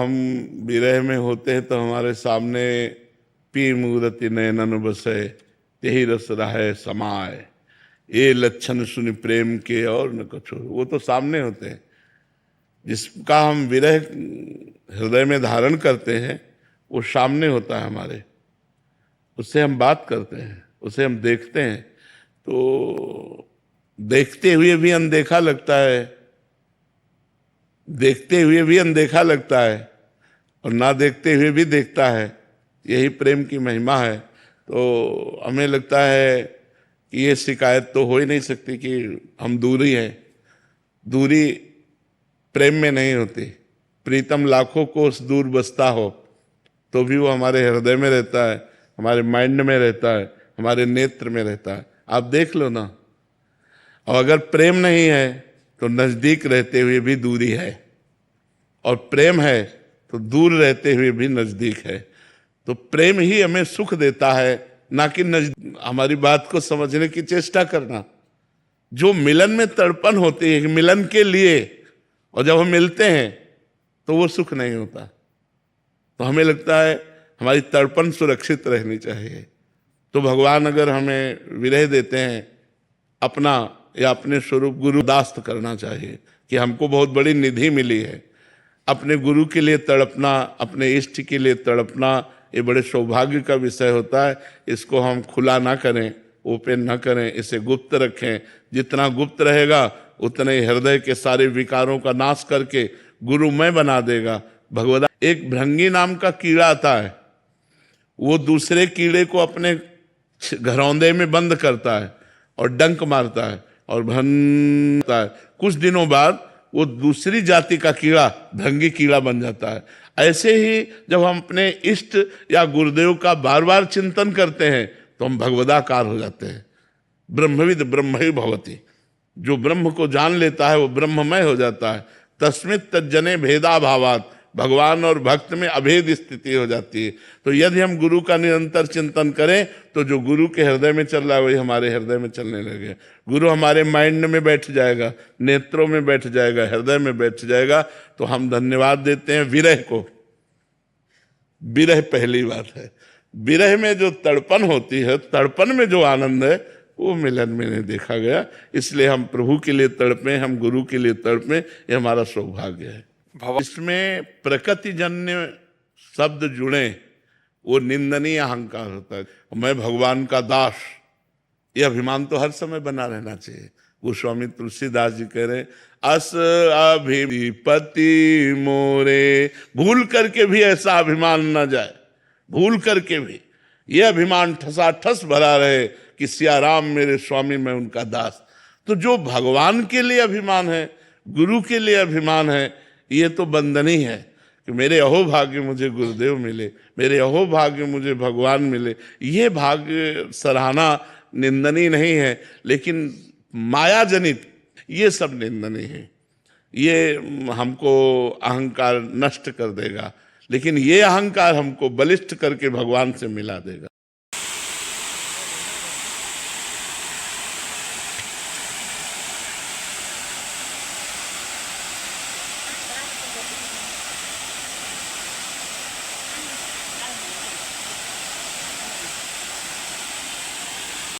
हम विरह में होते हैं तो हमारे सामने पी मूरति नयनन बसे यही रस रहे समाए, ये लक्षण सुनि प्रेम के और न कछु। वो तो सामने होते हैं, जिसका हम विरह हृदय में धारण करते हैं वो सामने होता है हमारे, उससे हम बात करते हैं, उसे हम देखते हैं, तो देखते हुए भी अनदेखा लगता है, देखते हुए भी अनदेखा लगता है और ना देखते हुए भी देखता है। यही प्रेम की महिमा है। तो हमें लगता है कि ये शिकायत तो हो ही नहीं सकती कि हम दूरी हैं। दूरी प्रेम में नहीं होती। प्रीतम लाखों कोस दूर बसता हो तो भी वो हमारे हृदय में रहता है, हमारे माइंड में रहता है, हमारे नेत्र में रहता है। आप देख लो ना। और अगर प्रेम नहीं है तो नजदीक रहते हुए भी दूरी है, और प्रेम है तो दूर रहते हुए भी नजदीक है। तो प्रेम ही हमें सुख देता है, ना कि हमारी बात को समझने की चेष्टा करना। जो मिलन में तड़पन होती है मिलन के लिए, और जब हम मिलते हैं तो वो सुख नहीं होता। तो हमें लगता है हमारी तड़पन सुरक्षित रहनी चाहिए। तो भगवान अगर हमें विरह देते हैं, अपना या अपने स्वरूप गुरु दास्त करना चाहिए कि हमको बहुत बड़ी निधि मिली है। अपने गुरु के लिए तड़पना, अपने इष्ट के लिए तड़पना, ये बड़े सौभाग्य का विषय होता है। इसको हम खुला ना करें, ओपन ना करें, इसे गुप्त रखें। जितना गुप्त रहेगा उतने हृदय के सारे विकारों का नाश करके गुरुमय बना देगा। भगवदा एक भृंगी नाम का कीड़ा आता है, वो दूसरे कीड़े को अपने घरौंदे में बंद करता है और डंक मारता है और भनता है। कुछ दिनों बाद वो दूसरी जाति का कीड़ा भृंगी कीड़ा बन जाता है। ऐसे ही जब हम अपने इष्ट या गुरुदेव का बार बार चिंतन करते हैं तो हम भगवदाकार हो जाते हैं। ब्रह्मविद ब्रह्म ही भवति, जो ब्रह्म को जान लेता है वो ब्रह्ममय हो जाता है। तस्मित् तज्जने भेदा भावात, भगवान और भक्त में अभेद स्थिति हो जाती है। तो यदि हम गुरु का निरंतर चिंतन करें तो जो गुरु के हृदय में चल रहा है वही हमारे हृदय में चलने लगे। गुरु हमारे माइंड में बैठ जाएगा, नेत्रों में बैठ जाएगा, हृदय में बैठ जाएगा। तो हम धन्यवाद देते हैं विरह को। विरह पहली बात है। विरह में जो तड़पन होती है, तड़पन में जो आनंद है वो मिलन में नहीं देखा गया। इसलिए हम प्रभु के लिए तड़पें, हम गुरु के लिए तड़पें, ये हमारा सौभाग्य है। इसमें प्रकृति जन्य शब्द जुड़े वो निंदनीय अहंकार होता है। मैं भगवान का दास, ये अभिमान तो हर समय बना रहना चाहिए। गोस्वामी तुलसीदास जी कह रहे अस अभिपति मोरे, भूल करके भी ऐसा अभिमान न जाए, भूल करके भी ये अभिमान ठसाठस भरा रहे कि सिया राम मेरे स्वामी, मैं उनका दास। तो जो भगवान के लिए अभिमान है, गुरु के लिए अभिमान है, ये तो बंधनी है कि मेरे अहोभाग्य मुझे गुरुदेव मिले, मेरे अहोभाग्य मुझे भगवान मिले। ये भाग्य सराहना निंदनीय नहीं है, लेकिन माया जनित ये सब निंदनीय है। ये हमको अहंकार नष्ट कर देगा, लेकिन ये अहंकार हमको बलिष्ठ करके भगवान से मिला देगा।